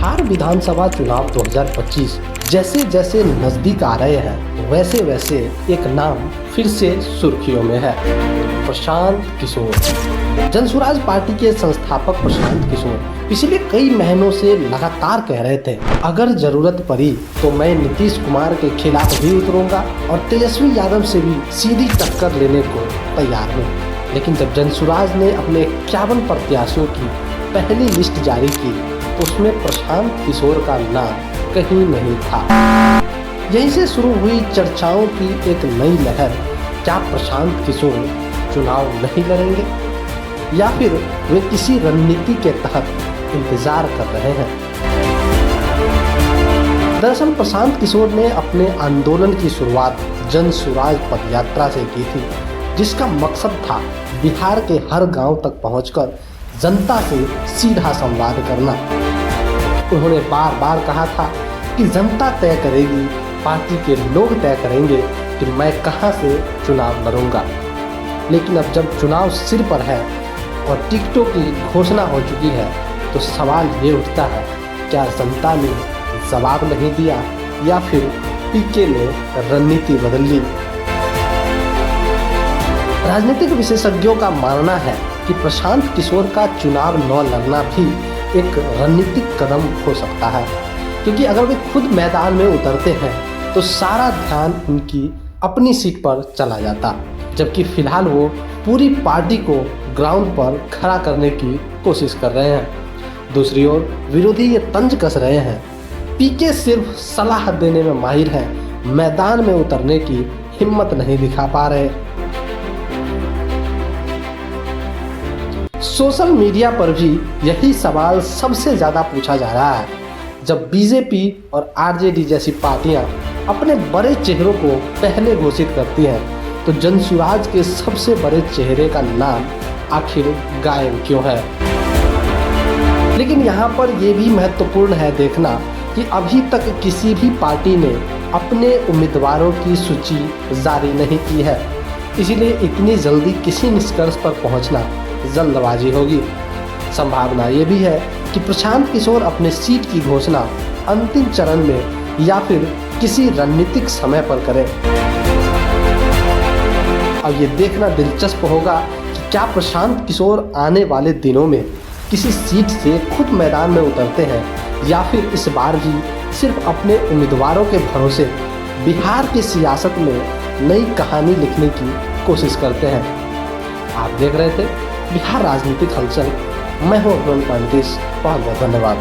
बिहार विधानसभा चुनाव 2025 जैसे जैसे नजदीक आ रहे हैं वैसे वैसे एक नाम फिर से सुर्खियों में है। प्रशांत किशोर। जनसुराज पार्टी के संस्थापक प्रशांत किशोर पिछले कई महीनों से लगातार कह रहे थे, अगर जरूरत पड़ी तो मैं नीतीश कुमार के खिलाफ भी उतरूंगा और तेजस्वी यादव से भी सीधी टक्कर लेने को तैयार हूँ। लेकिन जब जनसुराज ने अपने 51 प्रत्याशियों की पहली लिस्ट जारी की तो उसमें प्रशांत किशोर का नाम कहीं नहीं था। यहीं से शुरू हुई चर्चाओं की एक नई लहर। क्या प्रशांत किशोर चुनाव नहीं लड़ेंगे या फिर वे किसी रणनीति के तहत इंतजार कर रहे हैं? दरअसल प्रशांत किशोर ने अपने आंदोलन की शुरुआत जनसुराज पदयात्रा से की थी, जिसका मकसद था बिहार के हर गांव तक पहुंचकर जनता से सीधा संवाद करना। उन्होंने बार बार कहा था कि जनता तय करेगी, पार्टी के लोग तय करेंगे कि मैं कहां से चुनाव लड़ूंगा। लेकिन अब जब चुनाव सिर पर है और टिकटों की घोषणा हो चुकी है तो सवाल ये उठता है, क्या जनता ने जवाब नहीं दिया या फिर पीके ने रणनीति बदल ली? राजनीतिक विशेषज्ञों का मानना है कि प्रशांत किशोर का चुनाव न लड़ना भी एक रणनीतिक कदम हो सकता है, क्योंकि अगर वे खुद मैदान में उतरते हैं तो सारा ध्यान उनकी अपनी सीट पर चला जाता, जबकि फिलहाल वो पूरी पार्टी को ग्राउंड पर खड़ा करने की कोशिश कर रहे हैं। दूसरी ओर विरोधी ये तंज कस रहे हैं, पीके सिर्फ सलाह देने में माहिर है, मैदान में उतरने की हिम्मत नहीं दिखा पा रहे। सोशल मीडिया पर भी यही सवाल सबसे ज़्यादा पूछा जा रहा है। जब बीजेपी और आरजेडी जैसी पार्टियां अपने बड़े चेहरों को पहले घोषित करती हैं तो जनसुराज के सबसे बड़े चेहरे का नाम आखिर गायब क्यों है? लेकिन यहाँ पर यह भी महत्वपूर्ण है देखना कि अभी तक किसी भी पार्टी ने अपने उम्मीदवारों की सूची जारी नहीं की है, इसीलिए इतनी जल्दी किसी निष्कर्ष पर पहुँचना जल्दबाजी होगी। संभावना ये भी है कि प्रशांत किशोर अपने सीट की घोषणा अंतिम चरण में या फिर किसी रणनीतिक समय पर करें। अब ये देखना दिलचस्प होगा कि क्या प्रशांत किशोर आने वाले दिनों में किसी सीट से खुद मैदान में उतरते हैं या फिर इस बार भी सिर्फ अपने उम्मीदवारों के भरोसे बिहार की सियासत में नई कहानी लिखने की कोशिश करते हैं। आप देख रहे थे बिहार राजनीतिक हलचल। मैं हूं अरुण पांडिस। बहुत बहुत धन्यवाद।